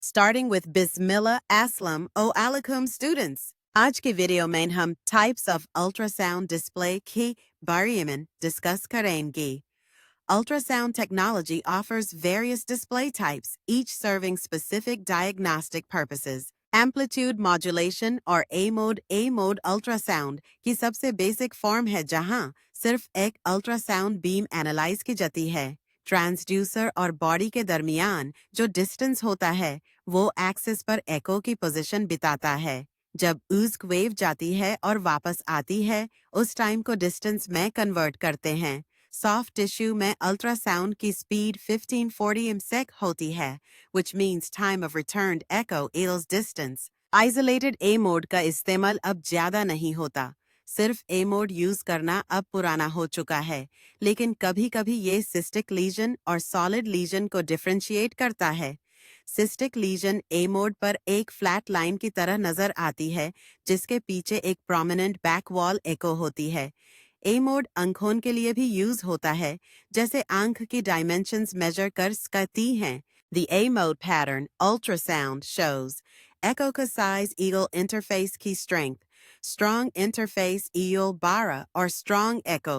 Starting with Bismillah Aslam O Alaikum students. आज के video में हम types of ultrasound display के बारे में discuss करेंगे. Ultrasound technology offers various display types, each serving specific diagnostic purposes. Amplitude modulation और A-mode ultrasound की सबसे basic form है जहां सिर्फ एक ultrasound beam analyze की जाती है. ट्रांसड्यूसर और बॉडी के दरमियान जो डिस्टेंस होता है वो एक्सिस पर एको की पोजीशन बिताता है. जब ऊज़्क वेव जाती है और वापस आती है उस टाइम को डिस्टेंस में कन्वर्ट करते हैं. सॉफ्ट टिश्यू में अल्ट्रासाउंड की स्पीड 1540 एमसेक होती है, which means time of returned echo equals distance. Isolated A mode का इस्तेमाल अब ज्यादा नहीं होता. सिर्फ ए मोड यूज करना अब पुराना हो चुका है, लेकिन कभी-कभी ये सिस्टिक लीजन और सॉलिड लीजन को डिफरेंशिएट करता है. सिस्टिक लीजन ए मोड पर एक फ्लैट लाइन की तरह नजर आती है, जिसके पीछे एक प्रोमिनेंट बैक वॉल एको होती है. ए मोड आंखों के लिए भी यूज होता है, जैसे आंख की डायमेंशंस मेजर कर सकती हैं. The A mode pattern ultrasound shows echo ka size eagle interface की strength, strong interface eagle bara और strong echo.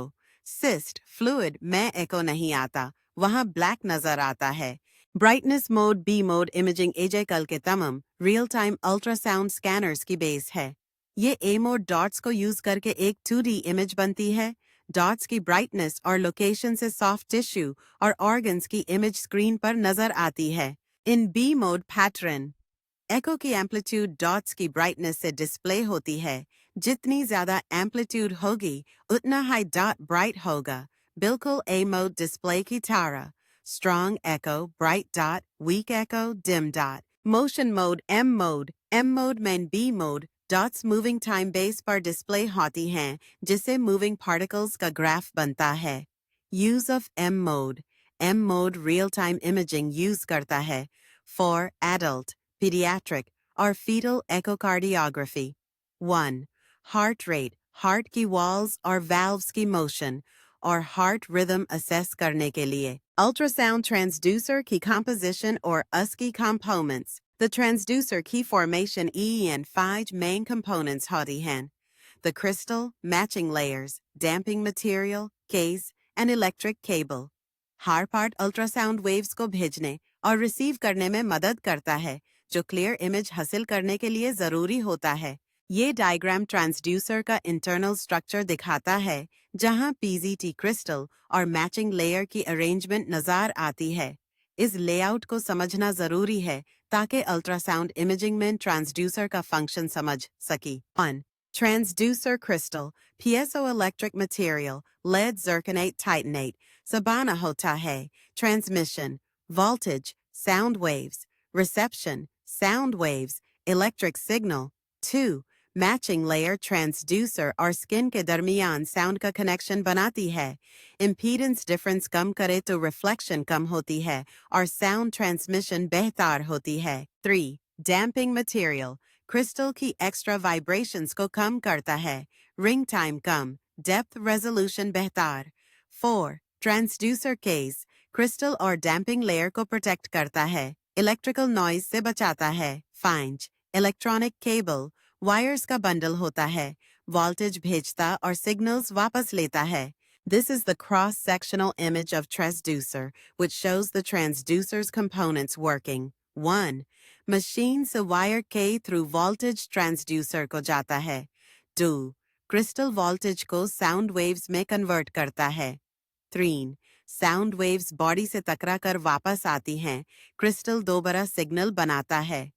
Cyst fluid में echo नहीं आता, वहाँ black नजर आता है. Brightness mode B mode imaging आजकल के तमाम real time ultrasound scanners की बेस है. ये A mode dots को यूज करके एक 2D इमेज बनती है. डॉट्स की ब्राइटनेस और लोकेशन से सॉफ्ट टिश्यू और ऑर्गन्स की इमेज स्क्रीन पर नजर आती है. इन बी मोड पैटर्न एको की एम्पलीट्यूड डॉट्स की ब्राइटनेस से डिस्प्ले होती है. जितनी ज्यादा एम्पलीट्यूड होगी उतना हाई डॉट ब्राइट होगा, बिल्कुल ए मोड डिस्प्ले की तरह. Strong echo, bright dot, weak echo, dim dot. Motion mode M mode में B mode dots moving time base पर डिस्प्ले होती हैं, जिससे मूविंग पार्टिकल्स का ग्राफ बनता है. Use of M mode real time imaging use करता है फॉर एडल्ट, पीडियाट्रिक और foetal echocardiography. 1. Heart rate, heart की वॉल्स और वाल्व्स की मोशन और हार्ट रिदम असेस करने के लिए. अल्ट्रासाउंड ट्रांसड्यूसर की कंपोजिशन और उसकी components. The transducer key formation and 5 main components होती हैं. The crystal, matching layers, damping material, case, and electric cable. Her part ultrasound waves को भेजने और रिसीव करने में मदद करता है, जो क्लियर इमेज हासिल करने के लिए ज़रूरी होता है. ये डायग्राम ट्रांसड्यूसर का इंटरनल स्ट्रक्चर दिखाता है, जहां पीजीटी क्रिस्टल और मैचिंग लेयर की अरेंजमेंट नज़र आती है. इस लेआउट को समझना ज़रूरी है ताकि अल्ट्रासाउंड इमेजिंग में ट्रांसड्यूसर का फंक्शन समझ सकी. 1. Transducer crystal, piezoelectric material, lead zirconate titanate, sabana hota hai. Transmission, voltage, sound waves. Reception, sound waves, electric signal. 2. Matching layer transducer और स्किन के दरमियान साउंड का कनेक्शन बनाती है. इम्पीडेंस डिफरेंस कम करे तो रिफ्लेक्शन कम होती है और साउंड ट्रांसमिशन बेहतर होती है. 3. Damping material, क्रिस्टल की एक्स्ट्रा वाइब्रेशंस को कम करता है. रिंग टाइम कम, डेप्थ रेजोल्यूशन बेहतर. 4. ट्रांसड्यूसर केस, क्रिस्टल और डैम्पिंग लेयर को प्रोटेक्ट करता है, इलेक्ट्रिकल नॉइज से बचाता है. 5. इलेक्ट्रॉनिक केबल, वायर्स का बंडल होता है, वोल्टेज भेजता और सिग्नल्स वापस लेता है. This is the cross-sectional image of transducer, which shows the transducer's components working. 1. Machine से वायर के थ्रू वोल्टेज ट्रांसड्यूसर को जाता है. 2. क्रिस्टल वोल्टेज को साउंड वेव्स में कन्वर्ट करता है. 3. साउंड वेव्स बॉडी से टकरा कर वापस आती हैं, क्रिस्टल दोबारा सिग्नल बनाता है.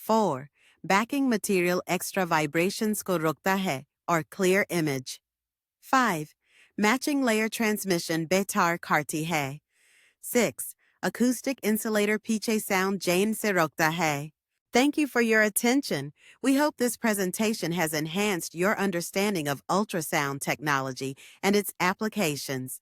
4. बैकिंग मटेरियल एक्स्ट्रा वाइब्रेशंस को रोकता है और clear image. 5. Matching layer transmission बेहतर करती है. 6. Acoustic insulator पीछे sound जाने से रोकता है. Thank you for your attention. We hope this presentation has enhanced your understanding of ultrasound technology and its applications.